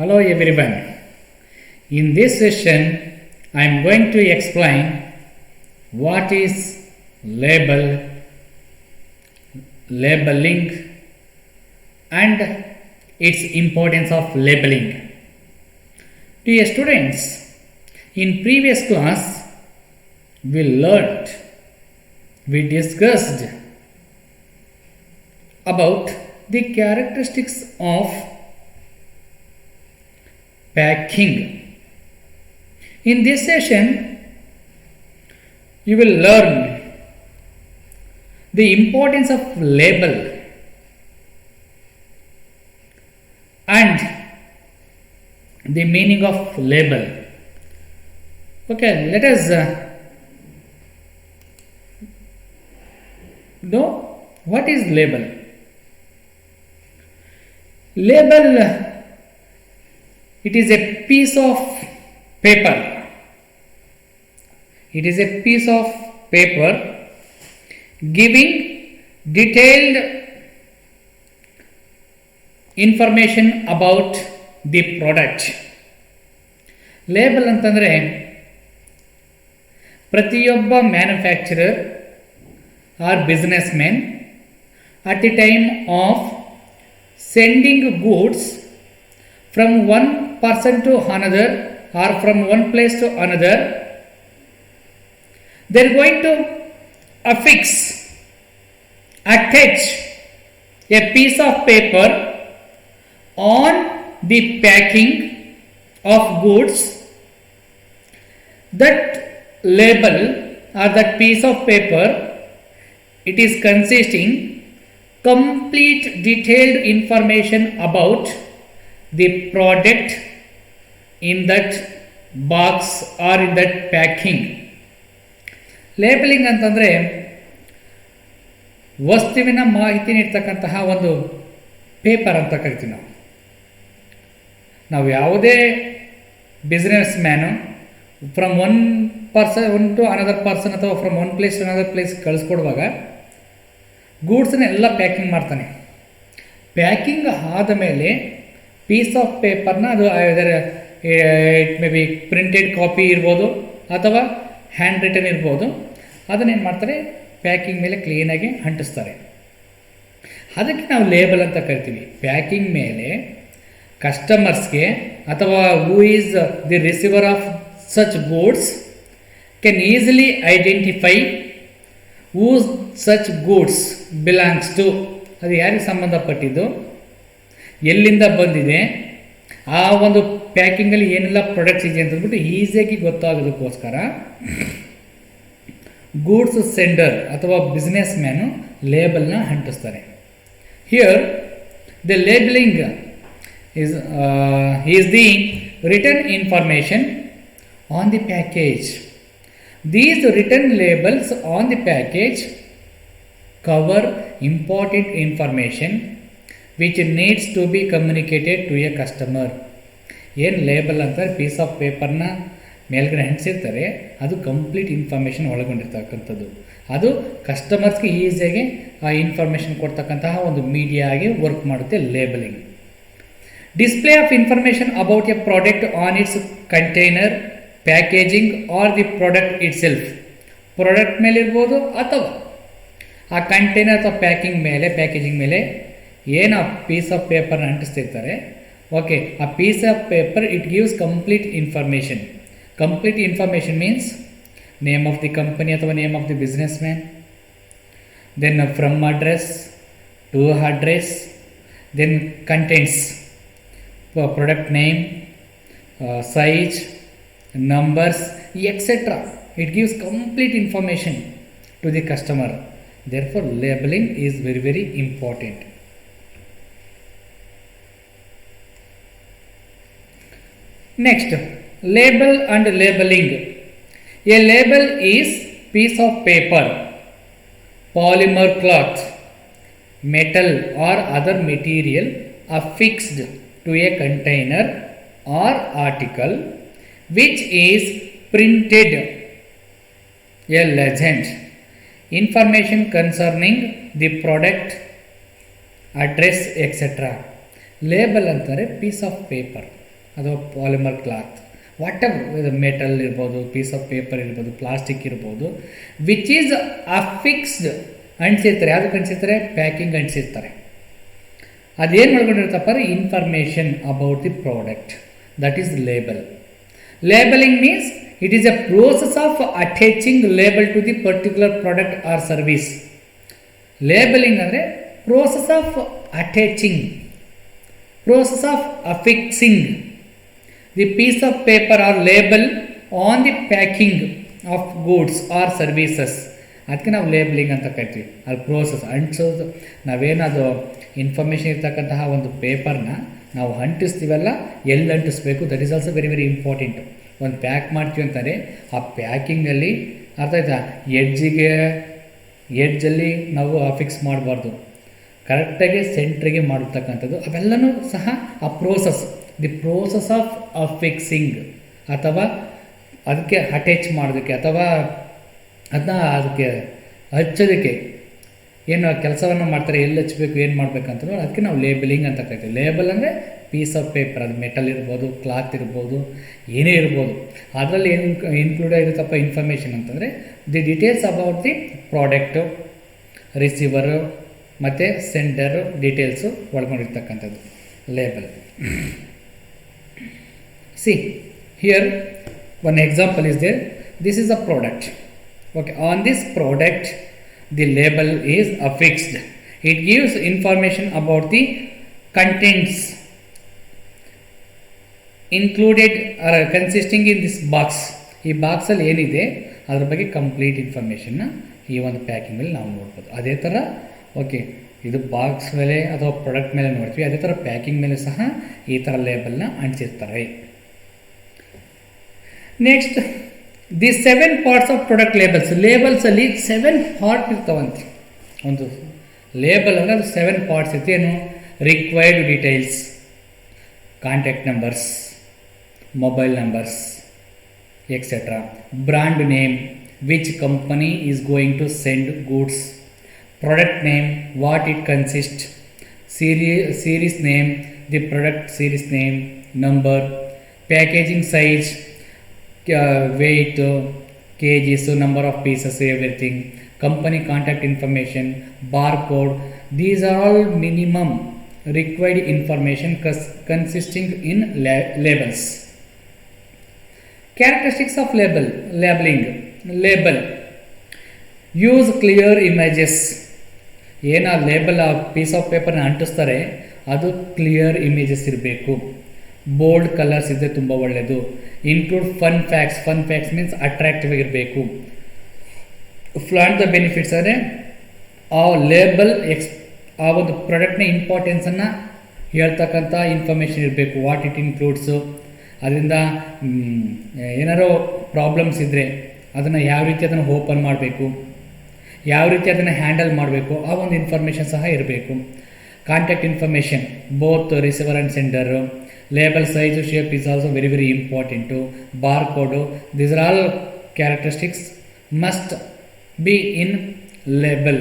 Hello everyone. In this session, I am going to explain what is labeling, and its importance of labeling. Dear students, in previous class, we discussed about the characteristics of packing. In this session, you will learn the importance of label and the meaning of label. Okay, let us know what is label. Label, it is a piece of paper. It is a piece of paper giving detailed information about the product. Label ಅಂತಂದರೆ ಪ್ರತಿಯೊಬ್ಬ manufacturer or business man at the time of sending goods from one person to another or from one place to another, they are going to attach a piece of paper on the packing of goods. That label or that piece of paper, it is consisting complete detailed information about the product in that box or in that packing. Labelling ಅಂತಂದರೆ ವಸ್ತುವಿನ ಮಾಹಿತಿ ನೀಡ್ತಕ್ಕಂತಹ ಒಂದು paper ಅಂತ ಕರಿತೀವಿ ನಾವು ಯಾವುದೇ business man from one to another person ಅಥವಾ from one place to another place ಕಳಿಸ್ಕೊಡುವಾಗ ಗೂಡ್ಸನ್ನ ಎಲ್ಲ ಪ್ಯಾಕಿಂಗ್ ಮಾಡ್ತಾನೆ. ಪ್ಯಾಕಿಂಗ್ ಆದ ಮೇಲೆ ಪೀಸ್ ಆಫ್ ಪೇಪರ್ನ ಅದು it may be printed copy ಇರ್ಬೋದು ಅಥವಾ ಹ್ಯಾಂಡ್ ರಿಟನ್ ಇರ್ಬೋದು, ಅದನ್ನೇನು ಮಾಡ್ತಾರೆ, ಪ್ಯಾಕಿಂಗ್ ಮೇಲೆ ಕ್ಲೀನಾಗಿ ಅಂಟಿಸ್ತಾರೆ. ಅದಕ್ಕೆ ನಾವು ಲೇಬಲ್ ಅಂತ ಕರಿತೀವಿ. ಪ್ಯಾಕಿಂಗ್ ಮೇಲೆ ಕಸ್ಟಮರ್ಸ್ಗೆ ಅಥವಾ who is the receiver of such goods can easily identify who such goods belongs to, ಅದು ಯಾರಿಗೆ ಸಂಬಂಧಪಟ್ಟಿದ್ದು, ಎಲ್ಲಿಂದ ಬಂದಿದೆ, ಆ ಒಂದು ಪ್ಯಾಕಿಂಗಲ್ಲಿ ಏನೆಲ್ಲ ಪ್ರಾಡಕ್ಟ್ಸ್ ಇದೆ ಅಂತಂದ್ಬಿಟ್ಟು ಈಸಿಯಾಗಿ ಗೊತ್ತಾಗೋದಕ್ಕೋಸ್ಕರ ಗೂಡ್ಸ್ ಸೆಂಡರ್ ಅಥವಾ ಬಿಸ್ನೆಸ್ ಮ್ಯಾನು ಲೇಬಲ್ನ ಅಂಟಿಸ್ತಾರೆ. Here the labeling is the return information on the package. These written labels on the package cover important information which needs to be communicated to a customer. ಏನು label ಅಂತಾರೆ, piece of ಪೇಪರ್ನ ಮೇಲ್ಗಡೆ ಅಂಟಿಸಿರ್ತಾರೆ, ಅದು complete information ಒಳಗೊಂಡಿರ್ತಕ್ಕಂಥದ್ದು. ಅದು ಕಸ್ಟಮರ್ಸ್ಗೆ ಈಸಿಯಾಗಿ ಆ information ಕೊಡ್ತಕ್ಕಂತಹ ಒಂದು media ಆಗಿ ವರ್ಕ್ ಮಾಡುತ್ತೆ labelling. Display of information about A product on its container, packaging R the product it self. Product ಮೇಲೆ ಇರ್ಬೋದು ಅಥವಾ ಆ ಕಂಟೈನರ್ ಅಥವಾ ಪ್ಯಾಕೇಜಿಂಗ್ ಮೇಲೆ ಏನು ಆ ಪೀಸ್ ಆಫ್ ಪೇಪರ್ನ ಅಂಟಿಸ್ತಿರ್ತಾರೆ. ಓಕೆ, ಆ piece of paper it gives complete information. Complete information means name of the company ಅಥವಾ name of the business man, then from address to address, then contents product name, size, numbers, etc. It gives complete information to the customer. Therefore, labeling is very, very important. Next, label and labeling. A label is piece of paper, polymer cloth, metal or other material affixed to a container or article which is printed a legend, information concerning the product, address, etc. Label ಅಂತಾರೆ piece of paper. ಅಥವಾ polymer cloth, whatever, metal ಇರ್ಬೋದು, piece of paper ಇರ್ಬೋದು, plastic ಇರ್ಬೋದು, which is affixed ಅಂಟಿಸಿರ್ತಾರೆ. ಯಾವುದಕ್ಕೆ ಅಂಟಿಸಿರ್ತಾರೆ? Packing ಅಂಟಿಸಿರ್ತಾರೆ. ಅದೇನು ಮಾಡ್ಕೊಂಡಿರುತ್ತಪ್ಪ ಅಂದರೆ information about the product, that is label. Labeling means it is a process of attaching label to the particular product or service. Labeling ಅಂದರೆ process of attaching, process of affixing the piece of paper or label on the packing of goods or services. ಅದಕ್ಕೆ ನಾವು labelling ಅಂತ ಕರಿತೀವಿ. ಅದು process ಅಂಟಿಸೋದು. ನಾವೇನದು information ಇರ್ತಕ್ಕಂತಹ ಒಂದು ಪೇಪರ್ನ ನಾವು ಅಂಟಿಸ್ತೀವಲ್ಲ, ಎಲ್ಲಿ ಅಂಟಿಸ್ಬೇಕು, that is also very very important. ಒಂದು ಪ್ಯಾಕ್ ಮಾಡ್ತೀವಿ ಅಂತಾರೆ, ಆ ಪ್ಯಾಕಿಂಗಲ್ಲಿ ಅರ್ಥ ಆಯ್ತಾ, ಎಡ್ಜಲ್ಲಿ ನಾವು ಫಿಕ್ಸ್ ಮಾಡಬಾರ್ದು, ಕರೆಕ್ಟಾಗಿ ಸೆಂಟ್ರಿಗೆ ಮಾಡಿರ್ತಕ್ಕಂಥದ್ದು. ಅವೆಲ್ಲನೂ ಸಹ ಆ ಪ್ರೋಸೆಸ್, ದಿ ಪ್ರೋಸೆಸ್ ಆಫ್ ಅಫಿಕ್ಸಿಂಗ್, ಅಥವಾ ಅದಕ್ಕೆ ಅಟ್ಯಾಚ್ ಮಾಡೋದಕ್ಕೆ ಅಥವಾ ಅದನ್ನ ಅದಕ್ಕೆ ಹಚ್ಚೋದಕ್ಕೆ ಏನು ಕೆಲಸವನ್ನು ಮಾಡ್ತಾರೆ, ಎಲ್ಲಿ ಹಚ್ಚಬೇಕು, ಏನು ಮಾಡಬೇಕಂತಂದ್ರೆ ಅದಕ್ಕೆ ನಾವು ಲೇಬಲಿಂಗ್ ಅಂತ ಕರಿತೀವಿ. ಲೇಬಲ್ ಅಂದರೆ ಪೀಸ್ ಆಫ್ ಪೇಪರ್, ಅದು ಮೆಟಲ್ ಇರ್ಬೋದು, ಕ್ಲಾತ್ ಇರ್ಬೋದು, ಏನೇ ಇರ್ಬೋದು. ಅದರಲ್ಲಿ ಏನು ಇನ್ಕ್ಲೂಡ್ ಆಗಿರುತ್ತಪ್ಪ ಇನ್ಫಾರ್ಮೇಷನ್ ಅಂತಂದರೆ the details about the product, receiver ಮತ್ತು ಸೆಂಡರು ಡೀಟೇಲ್ಸು ಒಳಗೊಂಡಿರ್ತಕ್ಕಂಥದ್ದು label. See here one example is there. This is a product. Okay, on this product the label is affixed. It gives information about the contents included or consisting in this box. ಈ ಬಾಕ್ಸಲ್ಲಿ ಏನಿದೆ ಅದ್ರ ಬಗ್ಗೆ complete ಇನ್ಫಾರ್ಮೇಷನ್ನ ಈ ಒಂದು packing ಮೇಲೆ ನಾವು ನೋಡ್ಬೋದು. ಅದೇ ಥರ ಓಕೆ, ಇದು ಬಾಕ್ಸ್ ಮೇಲೆ ಅಥವಾ ಪ್ರಾಡಕ್ಟ್ ಮೇಲೆ ನೋಡ್ತೀವಿ, ಅದೇ ಥರ ಪ್ಯಾಕಿಂಗ್ ಮೇಲೆ ಸಹ ಈ ಥರ ಲೇಬಲ್ನ ಅಂಟಿಸಿರ್ತಾರೆ. Next, the 7 parts of product labels. ಲೇಬಲ್ಸಲ್ಲಿ 7 ಪಾರ್ಟ್ ಇರ್ತಾವಂತೆ. ಒಂದು ಲೇಬಲ್ ಅಂದರೆ ಅದು 7 ಪಾರ್ಟ್ಸ್ ಇರುತ್ತೆ. ಏನು? Required details, contact numbers, mobile numbers, etcetera. Brand name, which company is going to send goods. Product name, what it consist. Series name, the product series name, number. Packaging size, weight, kgs, number of pieces, everything. Company contact information, barcode. These are all minimum required information consisting in labels. Characteristics of labeling. Label, use clear images. ಏನು ಆ label ಆ piece of ಪೇಪರ್ನ ಅಂಟಿಸ್ತಾರೆ ಅದು clear images ಇರಬೇಕು. Bold colours ಇದ್ದರೆ ತುಂಬ ಒಳ್ಳೆಯದು. Include fun facts means attractive ಆಗಿರಬೇಕು. ಫ್ಲಾಂಟ್ ದ ಬೆನಿಫಿಟ್ಸ್ ಅಂದರೆ ಆ ಲೇಬಲ್ ಆ ಒಂದು ಪ್ರಾಡಕ್ಟ್ನ ಇಂಪಾರ್ಟೆನ್ಸನ್ನು ಹೇಳ್ತಕ್ಕಂಥ ಇನ್ಫಾರ್ಮೇಷನ್ ಇರಬೇಕು. ವಾಟ್ ಇಟ್ ಇನ್ಕ್ಲೂಡ್ಸು, ಅದರಿಂದ ಏನಾರೋ ಪ್ರಾಬ್ಲಮ್ಸ್ ಇದ್ದರೆ ಅದನ್ನು ಯಾವ ರೀತಿ ಅದನ್ನು ಓಪನ್ ಮಾಡಬೇಕು, ಯಾವ ರೀತಿ ಅದನ್ನು ಹ್ಯಾಂಡಲ್ ಮಾಡಬೇಕು, ಆ ಒಂದು ಇನ್ಫಾರ್ಮೇಷನ್ ಸಹ ಇರಬೇಕು. Contact information, both receiver and sender. Label size, shape is also very very important. Barcode, these are all characteristics must be in label.